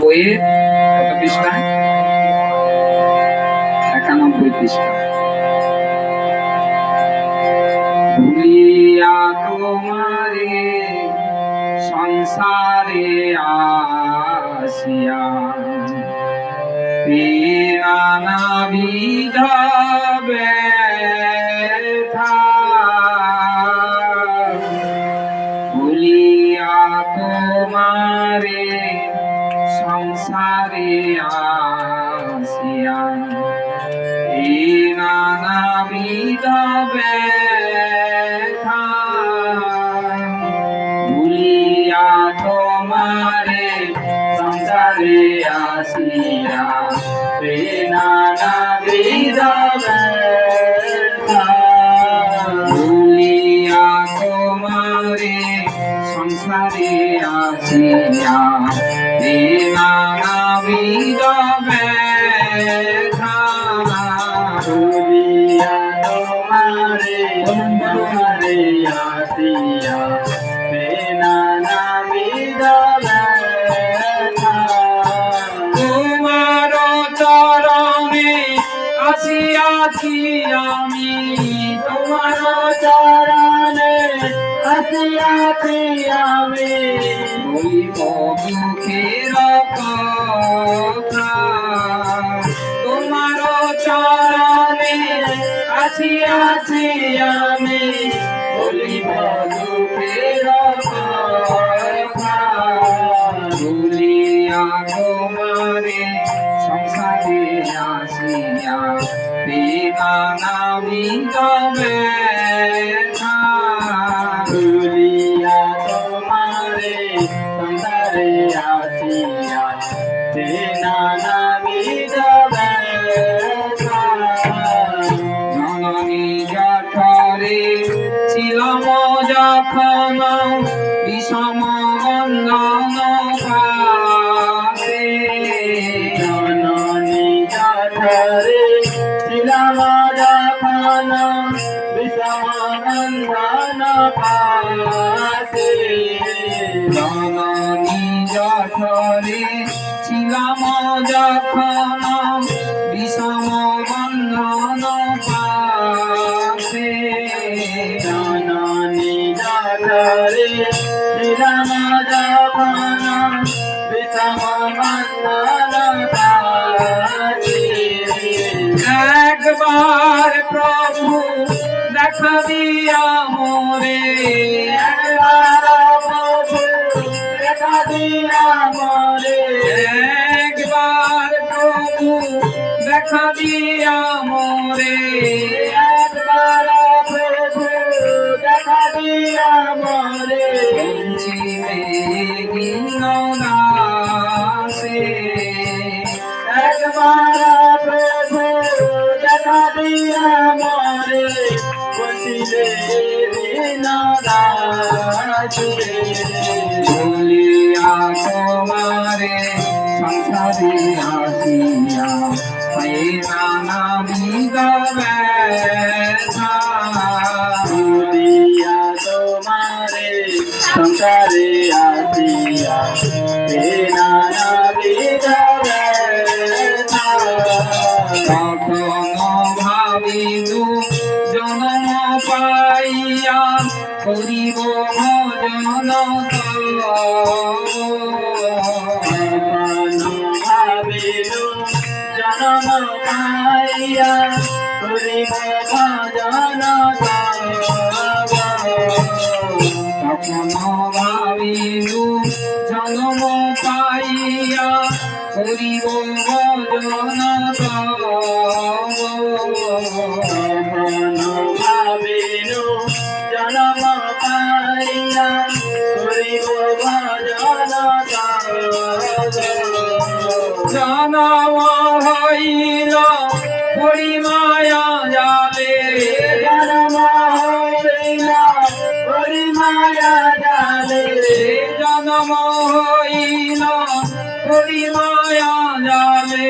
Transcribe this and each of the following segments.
বইয়ের কত পৃষ্ঠা? 91 পৃষ্ঠা। ভুলিয়া তোমারে সংসারে আসিয়া নানাবিধ ব্যথা, ভুলিয়া তোমারে সংসারে আসিয়া নানাবিধ ব্যথা, ভুলিয়া তোমারে সংসারে আসিয়া নানাবিধ ব্যথা, ভুলিয়া তোমারে সংসারে আসিয়া নানাবিধ ব্যথা, ভুলিয়া তোমারে সংসারে আসিয়া নানাবিধ ব্যথা, তোমার চরণে আসিয়াছি আমি, তোমার চরণে আসিয়াছি আমি, বলিব দুঃখের কথা, তোমার চরণে আসিয়াছি আমি, বলিব দুঃখের কথা, ভুলিয়া তোমারে সংসারে আসিয়া নানাবিধ ব্যথা, ভুলিয়া তোমারে সংসারে আসিয়া নানাবিধ ব্যথা, জননী জঠরে ছিলাম যখন বিষম বন্ধন পাশে, জননী জঠরে ছিলাম যখন বিষম বন্ধন পাশে, জননী জঠরে ছিলাম যখন বিষম বন্ধন পাশে, জননী জঠরে ছিলাম যখন বিষম বন্ধন পাশে, একবার প্রভু দেখা দিয়া মোরে, একবার প্রভু দেখা দিয়া মোরে, একবার প্রভু দেখা দিয়া মোরে, একবার প্রভু দেখা দিয়া মোরে, দাসে, একবার প্রভু দেখা দিয়া মোরে, বসিলে দাসে, ভুলিয়া তোমারে সংসারে আসিয়া নানাবিধ ব্যথা, ভুলিয়া তোমারে সংসারে আসিয়া নানাবিধ ব্যথা, তখন ভাবিলু জনম পাইয়া করিব ভজন তব, ভাবিলু জনম পাইয়া করিব ভজন তব, তখন ভাবিলু জনম পাইয়া করিব ভজন তব, তখন ভাবিলু জনম পাইয়া করিব ভজন তব, জনম হইল পরিমায়া জালে, জনম হইল পরিমায়া জালে, জনম হইল পরিমায়া জালে,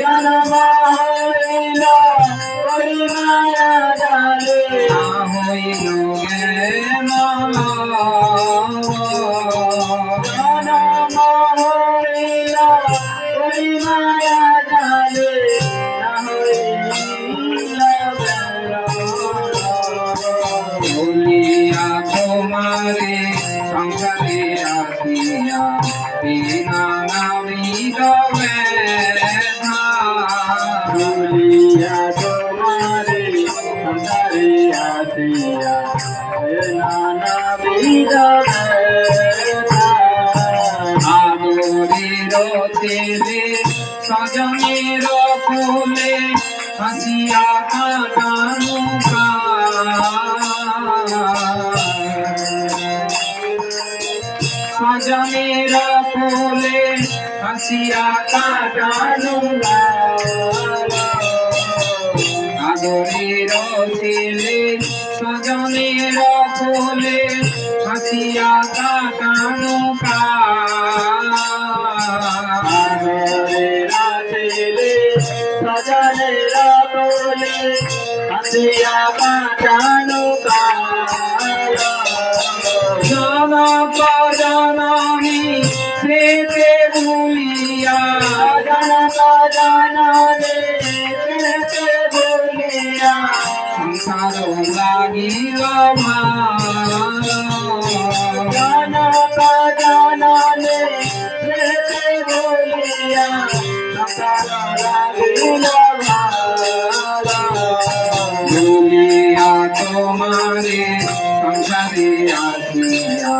জনম হইল পরিমায়া জালে, হইল জ্ঞান, জনম হইল আদরের ছেলে স্বজনের কোলে হাসিয়া কাটানো স্বজনের কোলে হাসিয়া কাটানো আদরের ছেলে স্বজনের কোলে হাসিয়া কাটানো আদরের ছেলে স্বজনের কোলে হাসিয়া কাটানো জনক জননী স্মৃতি ভুলিয়া জনক জননী স্মৃতি ভুলিয়া সংসার লাগিল জনক জননী স্মৃতি ভুলিয়া সংসার লাগিল ভুলিয়া তোমারে সংসারে আসিয়া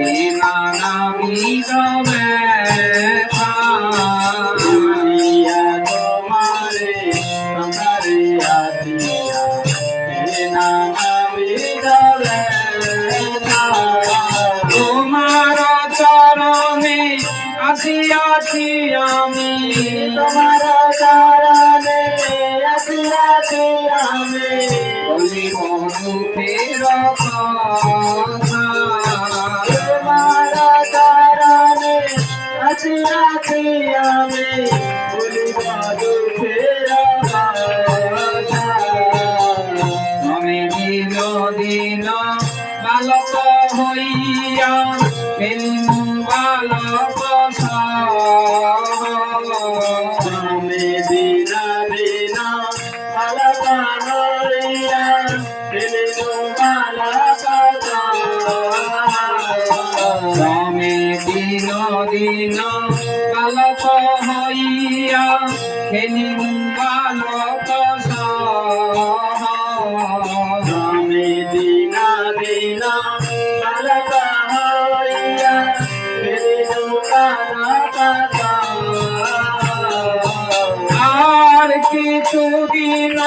এই নানাবিধ ব্যথা ভুলিয়া তোমারে সংসারে আসিয়া এই নানাবিধ ব্যথা তোমার চরণে আসিয়াছি আমি তোমার চরণে আসিয়াছি আমি বলিব দুঃখের কথা তোমার চরণে আসিয়াছি আমি বলিব দুঃখের কথা আমি দিন দিন বালক হইয়া ফেলিমু বালক আমি দিন দিন বালকা হইয়া ফেলিমু বালকা আমি দিন দিন বালক হইয়া ফেলিমু বালক আমি দিন দিন বালকা হইয়া ফেলিমু বালকা আর কিছু দিন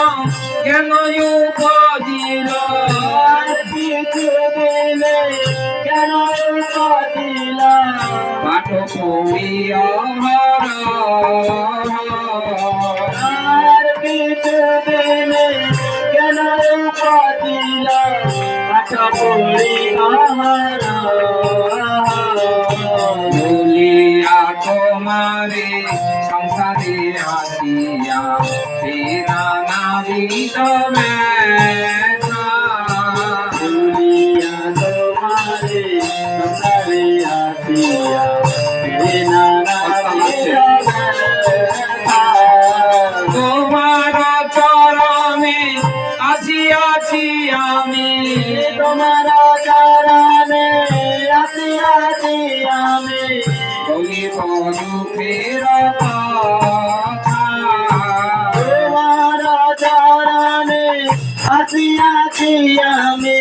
জ্ঞান উপজিল আর কিছু দিনে কেন উপাদিলা পাঠ পড়িয়া আর কিছু দিনে কেন উপাদিলা পাঠ পড়ি বলিয়া তোমারে সংসারে আসিয়া ফেরা নাবিদ ব্যথা ভুলিয়া তোমারে সংসারে আসিয়া বিনা তোমার চরণে আসিয়াছি আমি তোমার চরণে আসিয়াছি আমি বলিব দুঃখের কথা তোমার চরণে আসিয়াছি আমি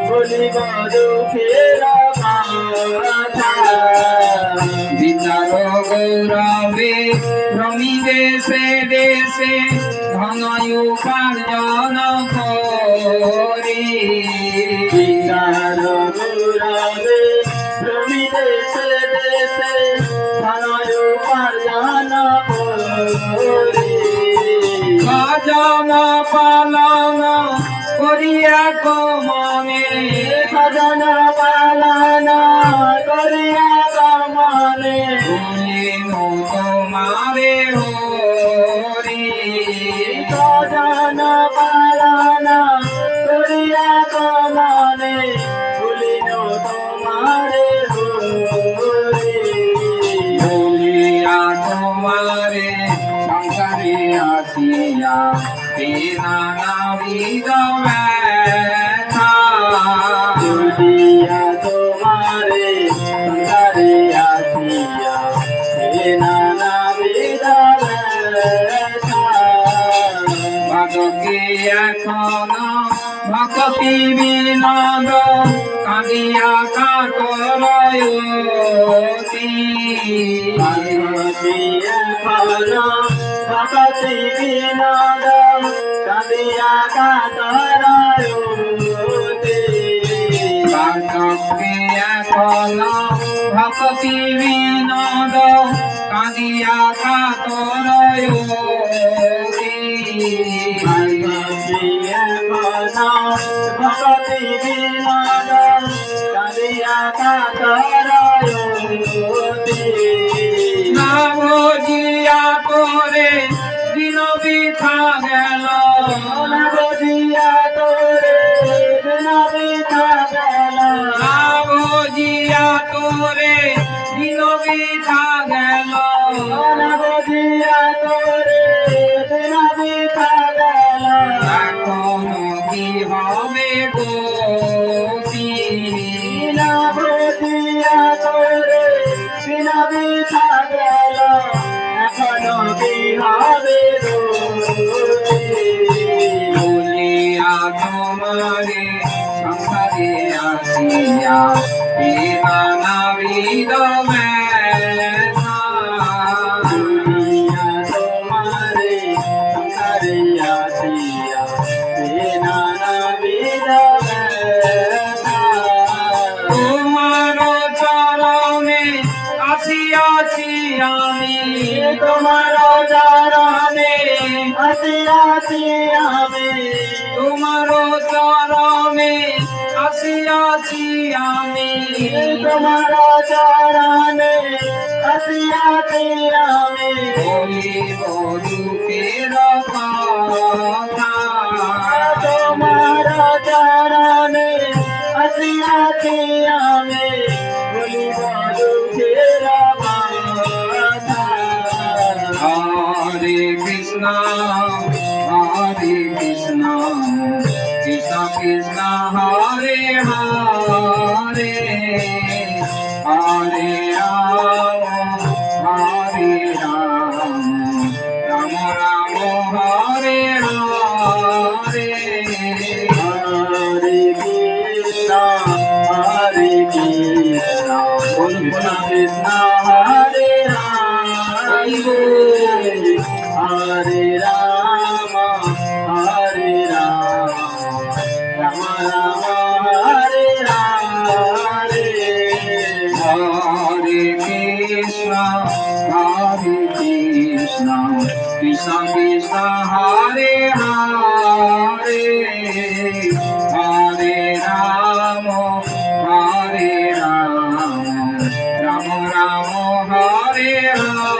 বলিব দুঃখের কথা বিচার গৌরবে ভ্রমি দেশে দেশে ধন উপার্জন করি বিচার গৌরবে ভ্রমি দেশে দেশে ধন উপার্জন করি ভজন পালন করিয়া মনে ভজন পালন করিয়া মনে বলিনু তোমারে হরি ভজন পালন করিয়া মনে ভুলিন তোমারে বলিয়া তোমারে সংসারে আসিয়া বিনা নাবিদ ব্যথা ভুলিয়া তোমারে সংসারে আসিয়া নানা ভগতি এখন ভক্তি বিনোদ কাঁদিয়া কাতরয়তি ভক্তি এখনো ভক্তি বিনোদ কাঁদিয়া কাতরায়ুতি ভক্তি এখনো ভক্তি বিনোদ কাঁদিয়া কাতরায়ুতি ভক্তি এখনো ভক্তি বিনোদ কাঁদিয়া কাতরায়ুতি না বুঝিয়া তোরে দিন বৃথা গেল না বুঝিয়া তোরে দিন বৃথা গেল না বুঝিয়া তোরে দিন বৃথা গেল না বুঝিয়া তোরে দিন বৃথা গেল এখনো কি হবে গতি না বুঝিয়া তোরে দিন বৃথা গেল এখনো কি হবে বলিয়া তোমারে সংসারে আসিয়া এ নানাবিধ ব্যথা তোমারে সংসারে আসিয়া এ নানাবিধ ব্যথা তোমার চরণে আসিয়াছি আমি তোমার চরণে আসিয়াছি আমি তোমার চরণে আসিয়াছি আমি তোমার চরণে আসিয়াছি আমি বলিব দুঃখের কথা তোমার চরণে আসিয়াছি আমি বলিব দুঃখের কথা হরে Krishna Krishna Krishna Hare Hare Hare Ram Ram Ram Hare Hare Hare Krishna, Hare Krishna, Krishna Krishna, Hare Hare, Hare Rama, Hare Rama, Rama Rama, Hare Hare.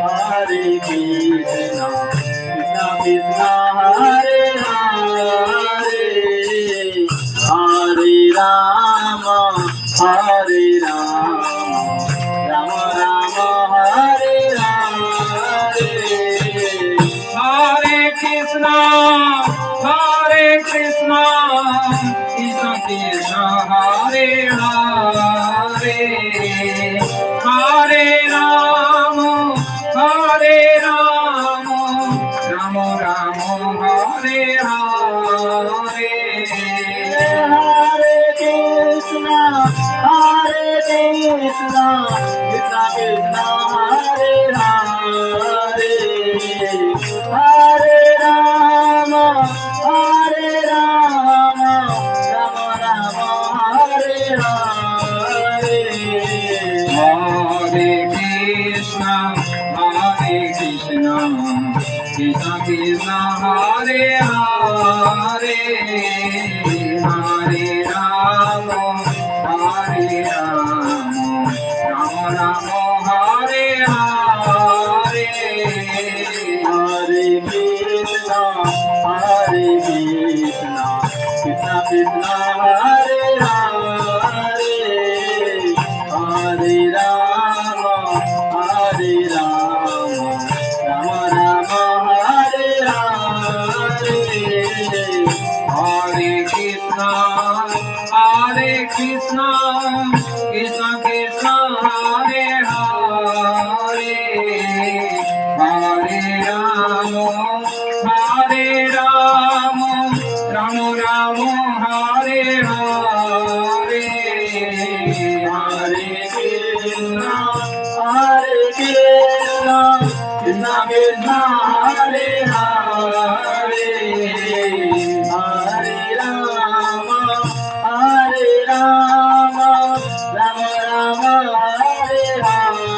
Hare Krishna, Krishna Krishna, Hare Hare, Hare Rama, Rama Rama, Hare Hare. Hare Krishna, Hare Krishna, Krishna Krishna, Hare Hare, Hare Rama, Hare Rama, Rama Rama, Hare Hare. Hare Krishna, Krishna Krishna, Hare Hare, Hare Rama, Rama Rama, Hare Hare. Hare Krishna, Krishna Krishna, Hare Hare, Hare Rama, Rama Rama, Hare Hare. Hare Krishna, Krishna Krishna, Hare Hare, Hare Rama, Rama Rama, Hare Hare. Hare Krishna, Krishna Krishna, Hare Hare, Hare Rama, Rama Rama, Hare Hare. Hare Krishna, Krishna Krishna, Hare Hare, Hare Rama, Rama Rama, Hare Hare. Krishna Hare Hare Hare Rama Hare Rama Rama Rama Hare Hare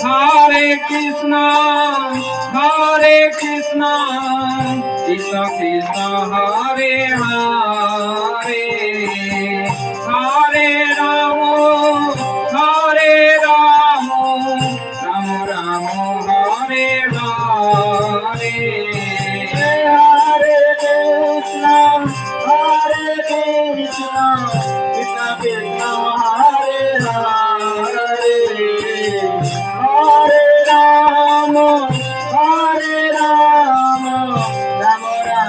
Hare Krishna Krishna Krishna Hare Hare Hare Rama Rama Rama Hare Hare Hare Krishna Krishna Krishna Hare Hare Hare Rama Rama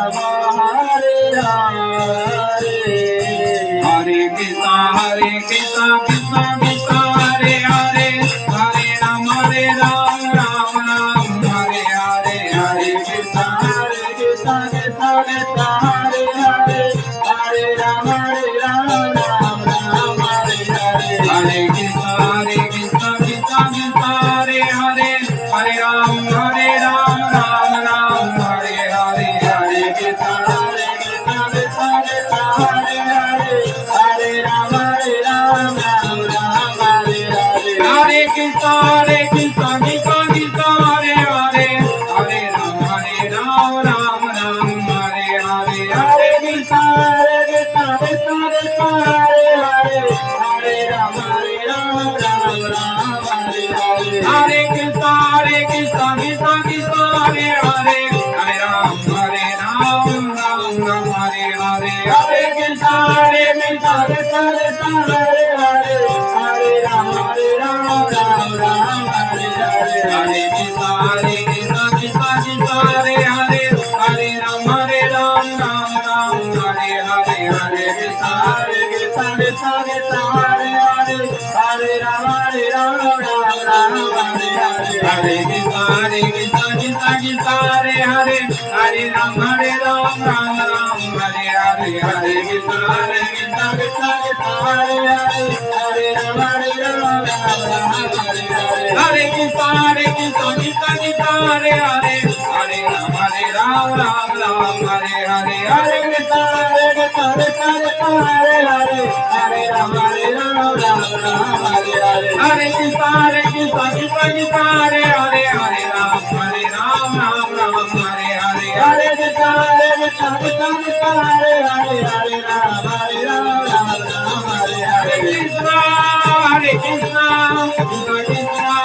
Rama Hare Hare Hare Krishna Krishna Krishna Hare Hare Hare Rama Rama Hare Hare Hare Krishna Krishna Krishna Hare Hare Hare Rama Rama Hare Hare Hare Krishna Krishna Krishna Hare Hare Hare Rama Rama Hare Hare Hare Krishna Krishna Krishna Hare Hare Hare Rama Rama Hare Hare Hare Krishna Krishna Krishna Hare Hare Hare Rama Rama Hare Hare Hare Krishna Krishna Krishna Hare Hare Hare Rama Rama Hare Hare Hare Krishna Krishna Krishna Hare Hare Hare Rama Rama Hare Hare Hare Krishna Krishna Krishna Hare Hare Hare Rama Rama Hare Hare Hare Krishna Krishna Krishna Hare Hare Hare Rama Rama Hare Hare Hare Krishna Krishna Krishna Hare Hare Hare Rama Rama Hare Hare Hare Krishna Krishna Krishna Hare Hare Hare Rama Rama Hare Hare Hare Krishna Krishna Krishna Hare Hare Hare Rama Rama Hare Hare Hare Krishna Krishna Krishna Hare Hare Hare Rama Rama Hare Hare Hare Krishna Krishna Krishna Hare Hare Hare Rama Rama Hare Hare Hare Krishna Krishna Krishna Hare Hare Hare Rama Rama Hare Hare Hare Krishna Krishna Krishna Hare Hare Hare Rama Hare Hare Krishna Hare Krishna Krishna Krishna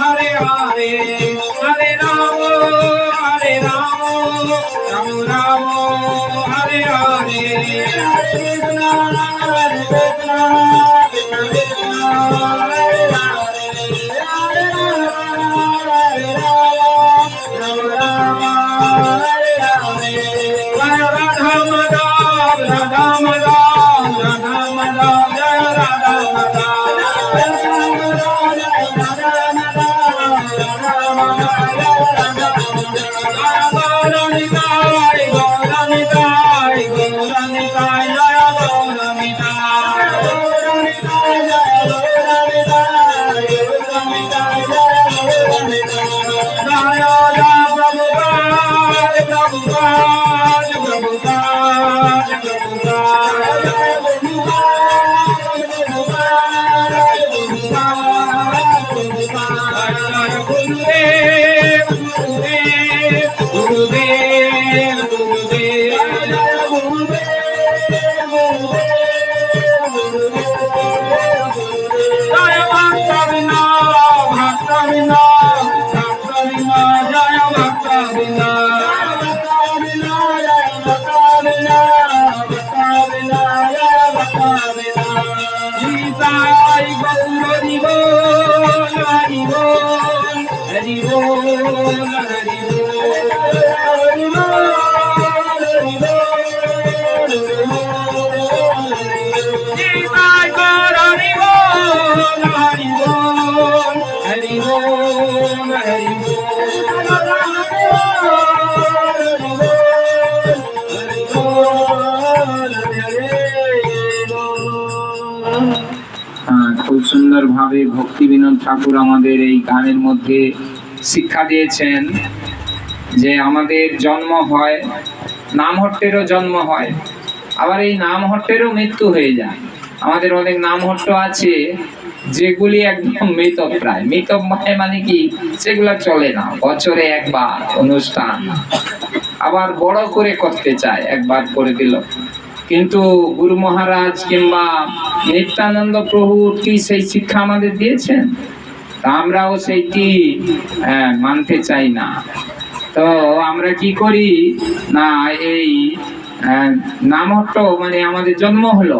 Hare Hare Hare Rama Rama Rama Hare Hare Hare Krishna Hare Krishna Krishna Krishna Hare Hare Hare Rama Rama Rama Hare Hare Radha Madhav Radha Madhav Radha Madhav Jaya Radha Madhav Gauranitai Gauranitai Gauranitai Jaya Gauranitai Jaya Prabhupada Prabhupada Prabhupada Prabhupada Gurudev Gurudev Gurudev Gurudev Jaya Bhakta Vinod Bhakta Vinod Bhakta Vinod Jaya Bhakta Vinod Nitai Gaur Hari Bol Hari Bol Hari Bol Hari Nitai Gaur Hari Bol Hari Bol Hari Bol Hari খুব সুন্দরভাবে ভক্তি বিনোদ ঠাকুর আমাদের এই গানের মধ্যে শিক্ষা দিয়েছেন যে আমাদের জন্ম হয়, নামহট্টেরও জন্ম হয়, আবার এই নামহট্টেরও মৃত্যু হয়ে যায়। আমাদের অনেক নামহট্ট আছে যেগুলি একদম মৃতপ্রায়। মৃতপ্রায় মানে কি, সেগুলা চলে না, বছরে একবার অনুষ্ঠান, আবার বড় করে করতে চায়, একবার করে দিল। কিন্তু গুরু মহারাজ কিংবা নিত্যানন্দ প্রভু কি সেই শিক্ষা আমাদের দিয়েছেন? তা আমরাও সেইটি মানতে চাই না। তো আমরা কি করি না, এই নামহট্ট মানে আমাদের জন্ম হলো,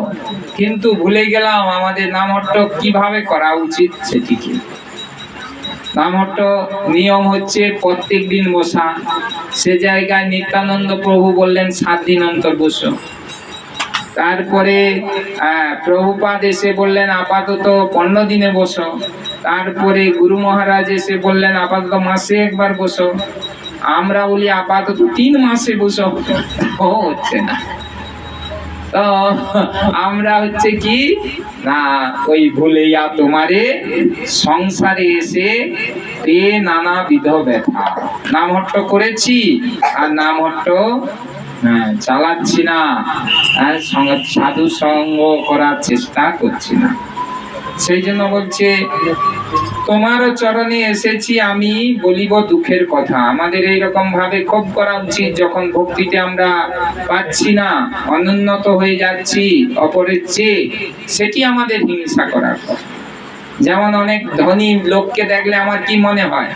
কিন্তু ভুলে গেলাম আমাদের নামহট্ট কিভাবে করা উচিত সেটিকে। নামহট্ট নিয়ম হচ্ছে প্রত্যেক দিন বসা। সে জায়গায় নিত্যানন্দ প্রভু বললেন 7 দিন অন্তর বসো। তারপরে প্রভুপাদ এসে বললেন আপাতত 15 দিনে বসো। তারপরে গুরু মহারাজ এসে বললেন আপাতত মাসে একবার বসো। আমরা বলি আপাতত 3 মাসে বসো, হচ্ছে না। তো আমরা হচ্ছে কি না, ওই ভুলেইয়া তোমারে সংসারে এসে পেয়ে নানাবিধ ব্যথা। নামহট্ট করেছি আর নামহট্ট চালাচ্ছি না, সাধু সঙ্গ করার চেষ্টা করছি না। সেই জন্য বলছে তোমার চরণে এসেছি আমি বলিব দুঃখের কথা। আমাদের এইরকম ভাবে খুব করা উচিত, যখন ভক্তিতে আমরা পাচ্ছি না, অনুন্নত হয়ে যাচ্ছি অপরের চেয়ে, সেটি আমাদের হিংসা করার কথা। যেমন অনেক ধনী লোককে দেখলে আমার কি মনে হয়,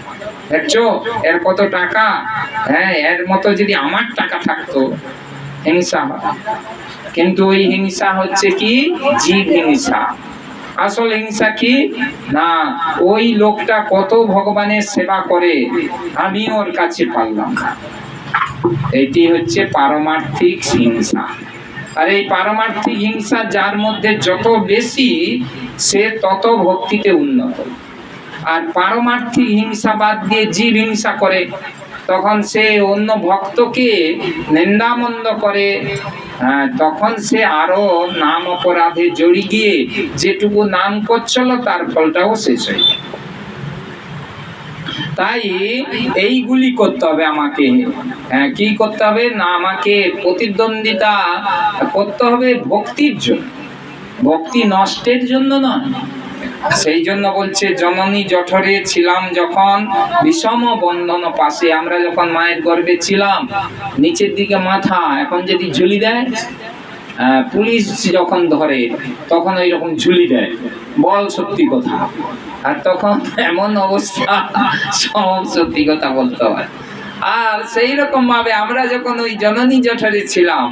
দেখছো এর কত টাকা, এর মতো যদি আমার টাকা থাকতো, হিংসা হয়। কিন্তু ওই হিংসা হচ্ছে কি জীব হিংসা। আসল হিংসা কি না, ওই লোকটা কত ভগবানের সেবা করে, আমি ওর কাছে পারলাম না, এটি হচ্ছে পারমার্থিক হিংসা। আর এই পারমার্থিক হিংসা যার মধ্যে যত বেশি, সে তত ভক্তিতে উন্নত। আর পারমার্থিক হিংসা বাদ দিয়ে জীব হিংসা করে, তখন সে অন্য ভক্তকে নিন্দামন্দ করে, তখন সে আরো নাম অপরাধে জড়িয়ে গিয়ে যেটুকু নাম করছিল তার ফলটাও শেষ হয়ে যায়। তাই এইগুলি করতে হবে আমাকে। কি করতে হবে না, আমাকে প্রতিদ্বন্দ্বিতা করতে হবে ভক্তির জন্য, ভক্তি নষ্টের জন্য নয়। সেই জন্য বলছে জননী জঠরে ছিলাম যখন বিষম বন্ধন পাশে। আমরা যখন মায়ের গর্ভে ছিলাম, নিচের দিকে মাথা, এখন যদি ঝুলি দেয়, পুলিশ যখন ধরে তখন ওই রকম ঝুলি দেয়, বল সত্যি কথা। আর তখন এমন অবস্থা, সব সত্যি কথা বলতে হয়। আর সেই রকম ভাবে আমরা যখন ওই জননী জঠরে ছিলাম,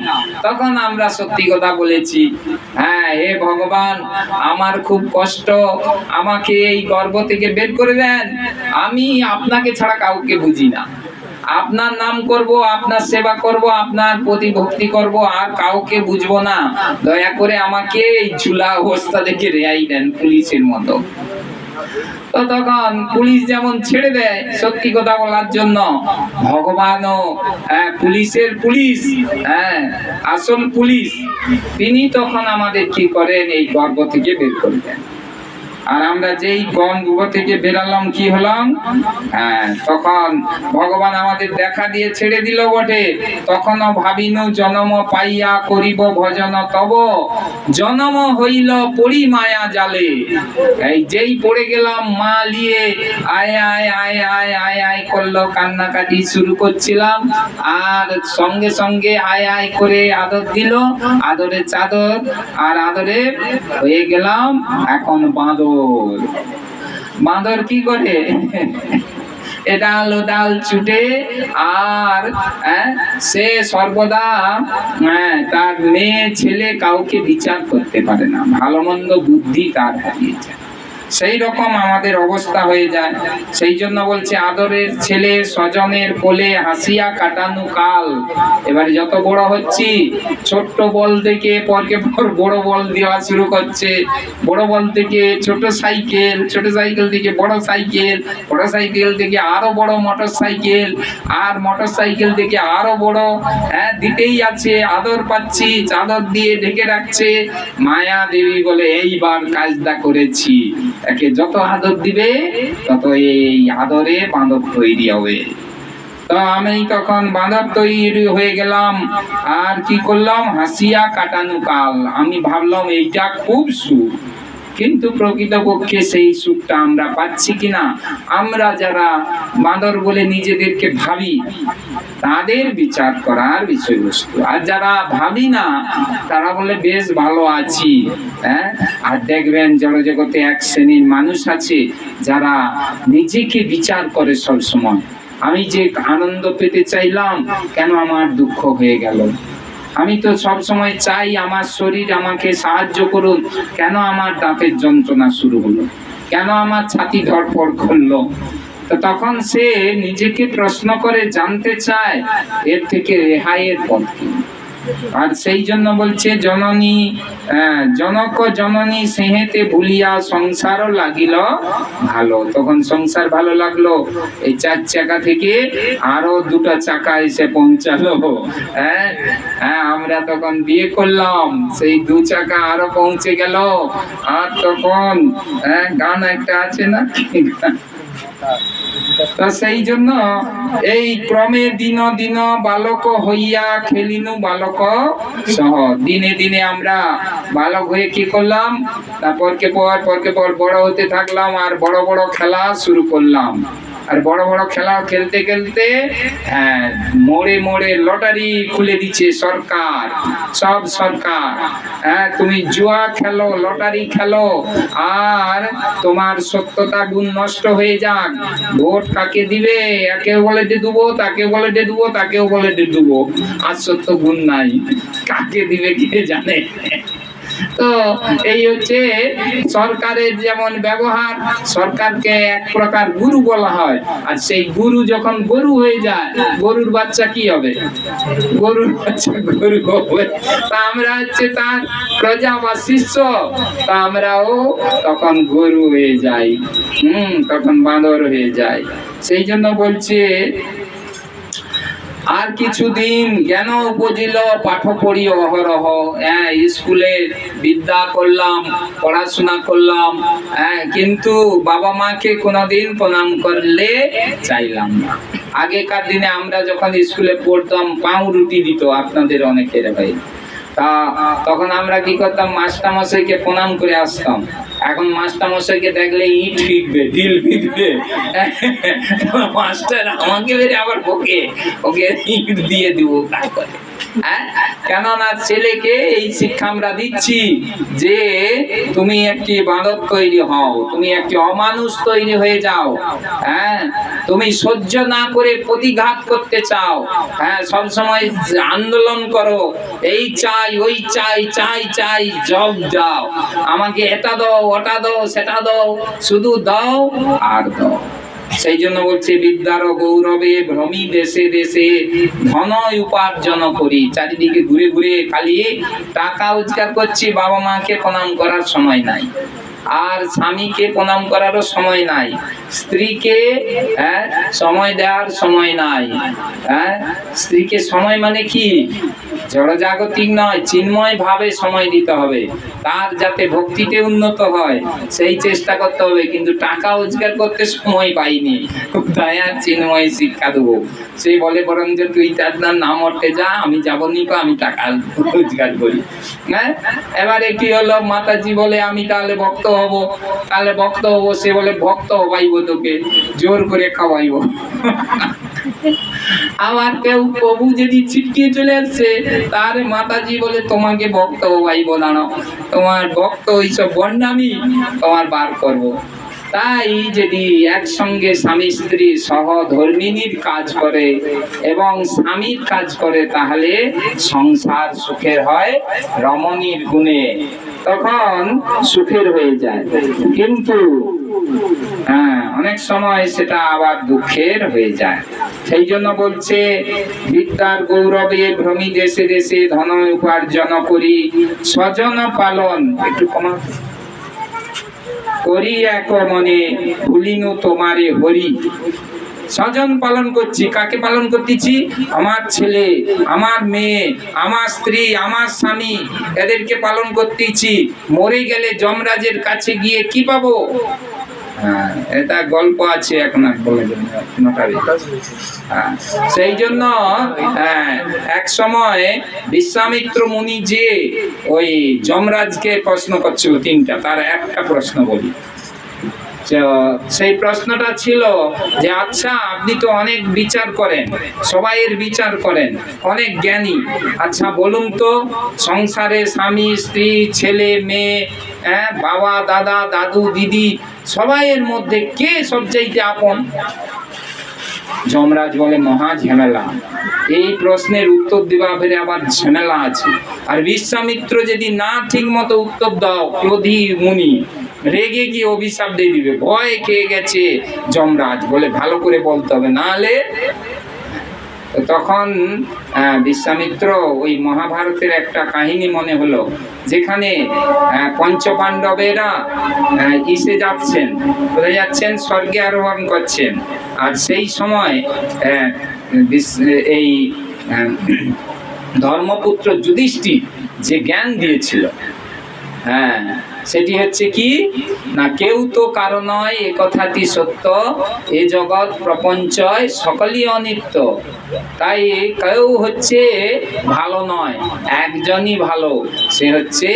তখন আমরা সত্যি কথা বলেছি, হে ভগবান আমার খুব কষ্ট, আমাকে এই গর্ভ থেকে বের করে দেন, আমি আপনাকে ছাড়া কাউকে বুঝি না, আপনার নাম করব, আপনার সেবা করব, আপনার প্রতি ভক্তি করব, আর কাউকে বুঝবো না, দয়া করে আমাকে এই ঝুলা অবস্থা থেকে রেহাই দেন, পুলিশের মতো। তো তখন পুলিশ যেমন ছেড়ে দেয় সত্যি কথা বলার জন্য, ভগবানও পুলিশের পুলিশ, আসল পুলিশ, তিনি তখন আমাদের কি করেন, এই গর্ভ থেকে বের করে দেন। আর আমরা যেই গর্ভ থেকে বেরালাম কি হলাম, তখন ভগবান আমাদের দেখা দিয়ে ছেড়ে দিল বটে। তখনও ভাবিনু জনম পাইয়া করিব ভজন তব, জনম হইল পরি মায়া জালে। এই যেই পড়ে গেলাম, মা লিয়ে আয় আয় আয় আয় আয় আয় করলো, কান্নাকাটি শুরু করছিলাম, আর সঙ্গে সঙ্গে আয় আয় করে আদর দিল, আদরে চাদর, আর আদরে হয়ে গেলাম এখন বাঁদর। বাঁদর কি করে, ডাল ও ডাল ছুটে, আর সে সর্বদা তার মেয়ে ছেলে কাউকে বিচার করতে পারে না, ভালো মন্দ বুদ্ধি তার হারিয়ে যায়। সেই রকম আমাদের অবস্থা হয়ে যায়। সেই জন্য বলছে আদরের ছেলে স্বজনের কোলে হাসিয়া কাটানো কাল। এবার যত বড় হচ্ছি ছোট্ট বল থেকে পরকে পর বড় বল দেওয়া শুরু করছে, বড় বল থেকে ছোট সাইকেল, ছোট সাইকেল থেকে বড় সাইকেল, বড় সাইকেল থেকে আরো বড় মোটর সাইকেল, আর মোটর সাইকেল থেকে আরো বড়, দিতেই আছে, আদর পাচ্ছি, চাদর দিয়ে ঢেকে রাখছে। মায়া দেবী বলে এইবার কাজটা করেছি, একে যত আদর দিবে তত এই আদরে বাঁদর তৈরি হবে। তো আমি তখন বাঁদর তৈরি হয়ে গেলাম, আর কি করলাম, হাসিয়া কাটানো কাল। আমি ভাবলাম এইটা খুব সুখ, কিন্তু প্রকৃতপক্ষে সেই সুখটা আমরা পাচ্ছি কিনা, আমরা যারা বাঁদর বলে নিজেদেরকে ভাবি তাদের বিচার করার বিষয়বস্তু। আর যারা ভাবি না তারা বলে বেশ ভালো আছি। আর দেখবেন জড়জগতে এক শ্রেণীর মানুষ আছে যারা নিজেকে বিচার করে সব সময়, আমি যে আনন্দ পেতে চাইলাম কেন আমার দুঃখ হয়ে গেল, আমি তো সব সময় চাই আমার শরীর আমাকে সাহায্য করুন, কেন আমার দাঁতের যন্ত্রণা শুরু হলো, কেন আমার ছাতি ধড়ফড় করলো। তো তখন সে নিজেকে প্রশ্ন করে জানতে চায় এর থেকে রেহাইয়ের পথ কি। আর সেই জন্য বলছে জননী জনক জননী সেহেতে ভুলিয়া সংসারও লাগিল ভালো। তখন সংসার ভালো লাগলো, এই 4 চাকা থেকে আরো 2টা চাকা এসে পৌঁছালো। আমরা তখন বিয়ে করলাম, সেই 2 চাকা আরো পৌঁছে গেল। আর তখন গান একটা আছে না, তো সেই জন্য এই ক্রমে দিন দিন বালক হইয়া খেলিনু বালক সহ। দিনে দিনে আমরা বালক হয়ে কি করলাম, তারপরকে পর বড় হতে থাকলাম, আর বড় বড় খেলা শুরু করলাম। আর বড় বড় খেলা খেলতে খেলতে মোড়ে মোড়ে লটারি খুলে দিচ্ছে সরকার, সব সরকার। তুমি জুয়া খেলো, লটারি খেলো, আর তোমার সত্যতা গুণ নষ্ট হয়ে যাক। ভোট কাকে দিবে, একে বলে দে দেবো, তাকে বলে দে দেবো, তাকেও বলে দে দেবো, আর সত্য গুণ নাই, কাকে দিবে কে জানে। তো এই হচ্ছে সরকারের যেমন ব্যবহার, সরকারকে এক প্রকার গুরু বলা হয়। আর সেই গুরু যখন গরু হয়ে যায়, গরুর বাচ্চা কি হবে, গরুর বাচ্চা গরু হবে। তা আমরা হচ্ছে তার প্রজা বা শিষ্য, তা আমরাও তখন গরু হয়ে যাই, তখন বাঁদর হয়ে যায়। সেই জন্য বলছে আর কিছুদিন জ্ঞান উপজিল পাঠ পড়ি অহরহ। স্কুলে বিদ্যা করলাম, পড়াশোনা করলাম, কিন্তু বাবা মাকে কোনোদিন প্রণাম করলে চাইলাম না। আগেকার দিনে আমরা যখন স্কুলে পড়তাম পাউরুটি দিত আপনাদের অনেকের ভাই, তা তখন আমরা কি করতাম, মাস্টারমশাইকে প্রণাম করে আসতাম। এখন মাস্টারমশাইকে দেখলে ইট ফিকবে, ঢিল ফিকবে, মাস্টার আমাকে বেরে আবার বকে, ওকে ইট দিয়ে দিব তারপরে। কেননা ছেলেকে এই শিক্ষা আমরা দিচ্ছি যে তুমি একটি বাঁদর তৈরি হও, তুমি একটি অমানুষ তৈরি হয়ে যাও। তুমি সহ্য না করে প্রতিঘাত করতে চাও, সব সময় আন্দোলন করো, এই চাই ওই চাই, চাই চাই জব দাও, আমাকে এটা দাও ওটা দাও সেটা দাও, শুধু দাও আর দাও। সেই জন্য বলছে বিদ্যার গৌরবে ভ্রমি দেশে দেশে ধন উপার্জন করি। চারিদিকে ঘুরে ঘুরে খালি টাকা রোজগার করছি, বাবা মাকে প্রণাম করার সময় নাই, আর স্বামীকে প্রণাম করারও সময় নাই, স্ত্রীকে সময় দেওয়ার সময় নাই। স্ত্রীকে সময় মানে কি, জড়জাগতিক নয়, চিন্ময় ভাবে সময় দিতে হবে, তার যাতে ভক্তিতে উন্নত হয় সেই চেষ্টা করতে হবে। কিন্তু টাকা রোজগার করতে সময় পাইনি, তাই আর চিন্ময় শিক্ষা দেবো। সে বলে বরং যে তুই তার নাম অটে যা, আমি যাবো নি, আমি টাকা রোজগার করি। এবারে কি হলো, মাতাজি বলে আমি তাহলে ভক্ত হব, তাহলে ভক্ত হবো, সে বলে ভক্ত হবাইব তোকে, জোর করে খাওয়াইব। আবার কেউ প্রভু যদি ছিটকিয়ে চলে আসছে, তার মাতাজি বলে তোমাকে ভক্ত হবাইব, দাঁড়াও তোমার ভক্ত ওইসব বন্ডামি তোমার বার করবো। তাই যদি একসঙ্গে স্বামী স্ত্রী সহধর্মিনীর কাজ করে এবং স্বামীর কাজ করে, তাহলে সংসার সুখের হয় রমণীর গুণে। তখন সুখের হয়ে যায়, কিন্তু অনেক সময় সেটা আবার দুঃখের হয়ে যায়। সেই জন্য বলছে, বিদ্যার গৌরবে ভ্রমি দেশে দেশে ধন উপার্জন করি, স্বজন পালন একটু কমা করি এক মনে, ভুলিনু তোমারে হরি। স্বজন পালন করছি, কাকে পালন করতেছি? আমার ছেলে, আমার মেয়ে, আমার স্ত্রী, আমার স্বামী, এদেরকে পালন করতেছি। মরে গেলে যমরাজের কাছে গিয়ে কি পাবো? এটা গল্প আছে, এখন আর বলে সেই জন্য এক সময় বিশ্বামিত্র মুনি যে ওই যমরাজকে প্রশ্ন করছিল তিনটা, তার একটা প্রশ্ন বলি। সেই প্রশ্নটা ছিল যে, আচ্ছা আপনি তো অনেক বিচার করেন, সবাইয়ের বিচার করেন, অনেক জ্ঞানী, আচ্ছা বলুন তো, সংসারে স্বামী স্ত্রী ছেলে মেয়ে, বাবা দাদা দাদু দিদি, সবাইয়ের মধ্যে কে সবচাইতে আপন? যমরাজ বলে, মহা ঝামেলা, এই প্রশ্নের উত্তর দেওয়া ফেরে আবার ঝামেলা আছে। আর বিশ্বামিত্র যদি না ঠিক মতো উত্তর দাও, ক্রোধী মুনি রেগে গিয়ে অভিশাপ দিয়ে দিবে। ভয় খেয়ে গেছে যমরাজ, বলে ভালো করে বলতে হবে, নাহলে। তখন বিশ্বামিত্র ওই মহাভারতের একটা কাহিনী মনে হলো, যেখানে পঞ্চপাণ্ডবেরা ইসে যাচ্ছেন, কোথায় যাচ্ছেন? স্বর্গে আরোহণ করছেন। আর সেই সময় এই ধর্মপুত্র যুধিষ্ঠির যে জ্ঞান দিয়েছিল, সেটি হচ্ছে কি না, কেউ তো কারো নয় এ কথাটি সত্য, এ জগৎ প্রপঞ্চয় সকলই অনিত্য। তাই কেউ হচ্ছে ভালো নয়, একজনই ভালো, সে হচ্ছে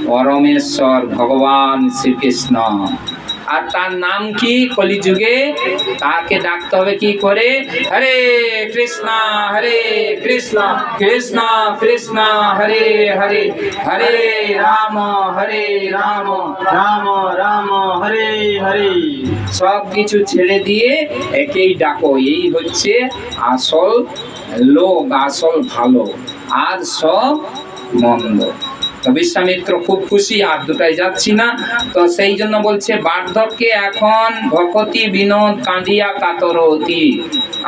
পরমেশ্বর ভগবান শ্রীকৃষ্ণ। আর তার নাম কি? কলিযুগে তাকে ডাকতে হবে কি করে? হরে কৃষ্ণ হরে কৃষ্ণ কৃষ্ণ কৃষ্ণ হরে হরে, হরে রাম রাম রাম হরে হরে। সব কিছু ছেড়ে দিয়ে একেই ডাকো, এই হচ্ছে আসল লোক, আসল ভালো, আর সব মন্দ। তো বিশ্বামিত্র খুব খুশি, আর দুটাই যাচ্ছি না। তো সেই জন্য বলছে, বার্ধক্যে এখন ভকতি বিনোদ কাঁদিয়া কাতর অতি।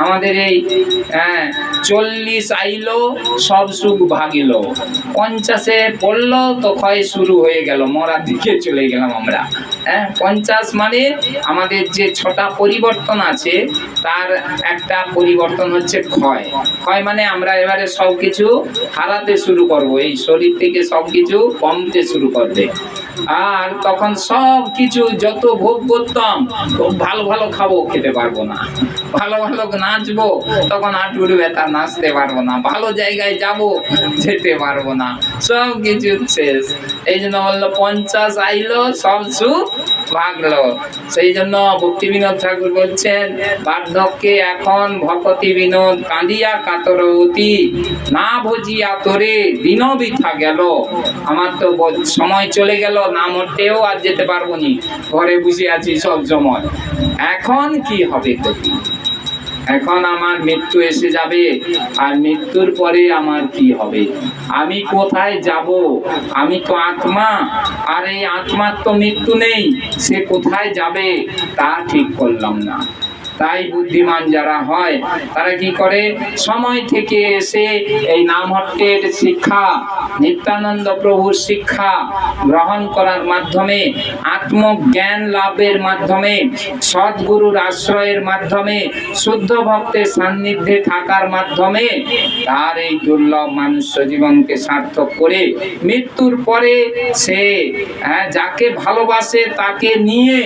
আমাদের এই 40 আইলো সব সুখ ভাগিল, 50-এ পড়লো তো ক্ষয় শুরু হয়ে গেল, মরার দিকে চলে গেলাম আমরা। 50 মানে আমাদের যে 6টা পরিবর্তন আছে, তার একটা পরিবর্তন হচ্ছে ক্ষয়। ক্ষয় মানে আমরা এবারে সব কিছু হারাতে শুরু করব, এই শরীর থেকে সব কিছু কমতে শুরু করবে। আর তখন সব কিছু যত ভোগ করতাম, ভালো ভালো খাবো, খেতে পারবো না, ভালো ভালো নাচবো, তখন হাঁটুর ব্যথা, নাচতে পারবো না, ভালো জায়গায় যাব, যেতে পারবো না, সব কিছু শেষ। এই জন্য বললো 50 আইলো সব সুখ ভাগলো। সেই জন্য ভক্তি বিনোদ ঠাকুর বলছেন, বার্ধক্যে এখন ভকতি বিনোদ কাঁদিয়া কাতর অতি, না ভজিয়া তোরে দিন বৃথা গেল। আমার তো সময় চলে গেল, না মরতেও আর যেতে পারবো নি, ঘরে বসে আছি সব সময়, এখন কি হবে গতি? এখন আমার মৃত্যু এসে যাবে, আর মৃত্যুর পরে আমার কি হবে? আমি কোথায় যাব? আমি তো আত্মা, আর এই আত্মার তো মৃত্যু নেই, সে কোথায় যাবে তা ঠিক করলাম না। তাই বুদ্ধিমান যারা হয় তারা কি করে, সময় থেকে এসে এই নামহট্টের শিক্ষা, নিত্যানন্দ প্রভুর শিক্ষা গ্রহণ করার মাধ্যমে, আত্মজ্ঞান লাভের মাধ্যমে, সদ্গুরুর আশ্রয়ের মাধ্যমে, শুদ্ধ ভক্তের সান্নিধ্যে থাকার মাধ্যমে তার এই দুর্লভ মানুষ্য জীবনকে সার্থক করে মৃত্যুর পরে সে যাকে ভালোবাসে তাকে নিয়ে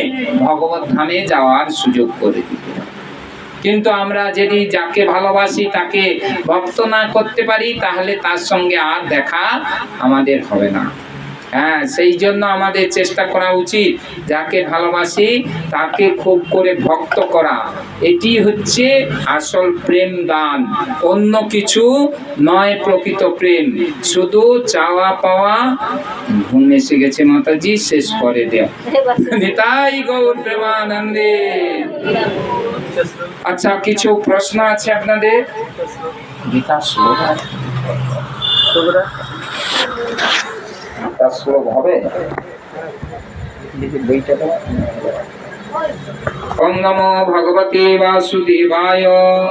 ভগবত ধামে যাওয়ার সুযোগ করে দিবে। কিন্তু আমরা যদি যাকে ভালোবাসি তাকে ভক্ত না করতে পারি, তাহলে তার সঙ্গে আর দেখা আমাদের হবে না। সেই জন্য আমাদের চেষ্টা করা উচিত, যাকে ভালোবাসি তাকে খুব করে ভক্ত করা। এটি হচ্ছে আসল প্রেম দান, অন্য কিছু নয় প্রকৃত প্রেম। শুধু চাওয়া পাওয়া, ঘুম এসে গেছে মাতাজি, শেষ করে দেয়া। নিতাই গৌর প্রেমানন্দে। আচ্ছা, কিছু প্রশ্ন আছে আপনাদের? গীতা শ্লোক একটা শ্লোক হবে। ওম নমো ভগবতে বাসুদেবায়।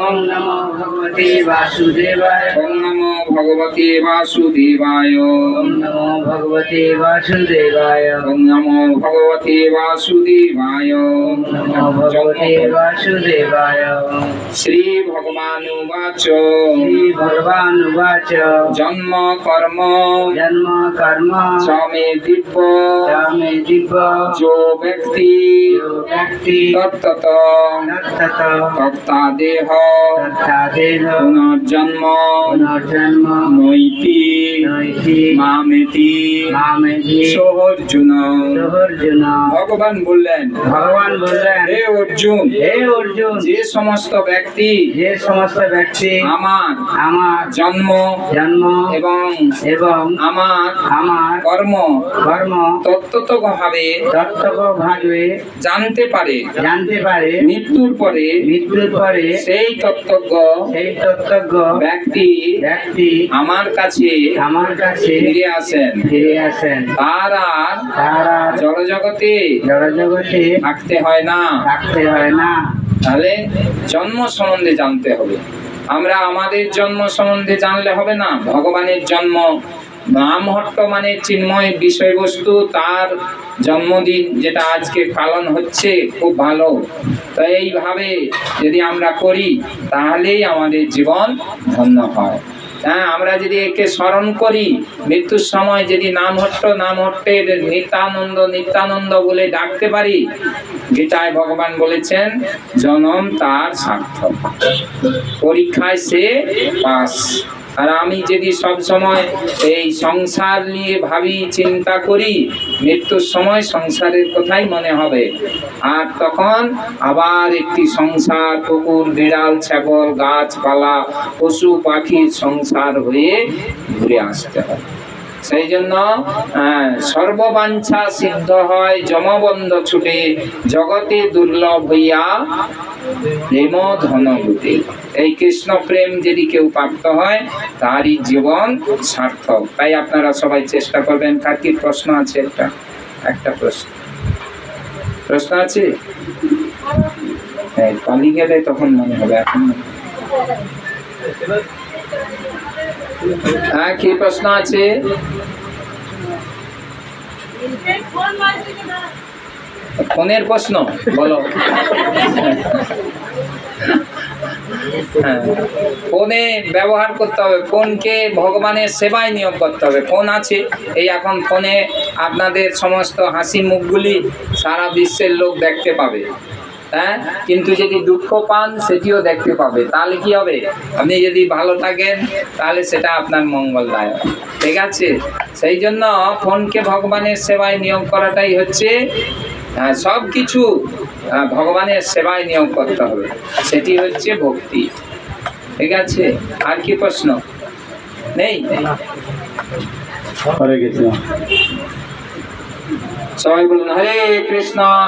ওম নমো ভগবতে বাসুদেবায়। ওম নমো ভগবতে বাসুদেবায়। ওম নমো ভগবতে বাসুদেবায়। ওম নমো ভগবতে বাসুদেবায়। ওম নমো ভগবতে বাসুদেবায়। শ্রী ভগবানুবাচ। শ্রী ভগবানুবাচ। জন্ম কর্ম জন্ম কর্ম চ মে দিব্য মে দিব্য যো ব্যক্তি ব্যক্তি তত্তত তত্তত তত্তা দেহ তত্তাদেহ পুনর্জন্ম পুনর্জন্ম নৈতি নৈতি মামেতি মামেধি সোহর্জুন। অর্জুন। ভগবান বললেন, ভগবান বললেন, হে অর্জুন, হে অর্জুন, যে সমস্ত ব্যক্তি যে সমস্ত ব্যক্তি আমার আমার জন্ম জন্ম এবং এবং আমার আমার কর্ম কর্ম তত্ত্বতভাবে তত্ত্বভাবে জানতে পারে, জানতে পারে, মৃত্যুর পরে মৃত্যুর পরে সেই তত্ত্বজ্ঞ সেই তত্ত্বজ্ঞ ব্যক্তি ব্যক্তি আমার কাছে আমার কাছে ফিরে আসেন। ফিরে আসেন। তার আর তারা জড়জগতে জড়জগতে থাকতে হয় না। থাকতে হয় না। তাহলে জন্ম সম্বন্ধে জানতে হবে। আমরা আমাদের জন্ম সম্বন্ধে জানলে হবে না। ভগবানের জন্ম, নামহট্ট মানে চিন্ময় বিষয়বস্তু, তার জন্মদিন যেটা আজকে পালন হচ্ছে, খুব ভালো। তো এইভাবে যদি আমরা করি তাহলেই আমাদের জীবন ধন্য হয়। হ্যাঁ, আমরা যদি একে স্মরণ করি, মৃত্যুর সময় যদি নামহট্টের নিত্যানন্দ নিত্যানন্দ বলে ডাকতে পারি, গীতায় ভগবান বলেছেন জনম তার সার্থক, পরীক্ষায় সে পাস। আর আমি যদি সব সময় এই সংসার নিয়ে ভাবি, চিন্তা করি, মৃত্যুর সময় সংসারের কথাই মনে হবে। আর তখন আবার একটি সংসার, কুকুর বিড়াল ছাগল গাছপালা পশু পাখির সংসার হয়ে ঘুরে আসতে হয়। সেই জন্য সর্ববাঞ্ছা সিদ্ধ হয় যমবন্ধ ছুটে, জগতে দুর্লভ হইয়া প্রেম ধন ঘটে। এই কৃষ্ণ প্রেম যদি কেউ প্রাপ্ত হয় তারই জীবন সার্থক। তাই আপনারা সবাই চেষ্টা করবেন। কার কি প্রশ্ন আছে? একটা প্রশ্ন আছে? পালি গেলে তখন মনে হবে, এখন হ্যাঁ, কি প্রশ্ন আছে? ফোনের প্রশ্ন বলো। হ্যাঁ, ফোনে ব্যবহার করতে হবে, ফোনকে ভগবানের সেবায় নিয়োগ করতে হবে। ফোন আছে, এই এখন ফোনে আপনাদের সমস্ত হাসি মুখগুলি সারা বিশ্বের লোক দেখতে পাবে। হ্যাঁ, কিন্তু যদি দুঃখ পান সেটিও দেখতে পাবে। তাহলে কি হবে? আপনি যদি ভালো থাকেন তাহলে সেটা আপনার মঙ্গলদায়ক। ঠিক আছে? সেই জন্য ফোনকে ভগবানের সেবায় নিয়োগ করাটাই হচ্ছে, সব কিছু ভগবানের সেবায় নিয়োগ করতে হবে, সেটি হচ্ছে ভক্তি। ঠিক আছে? আর কি প্রশ্ন নেই? হরে কৃষ্ণ। সবাই বলুন হরে কৃষ্ণ।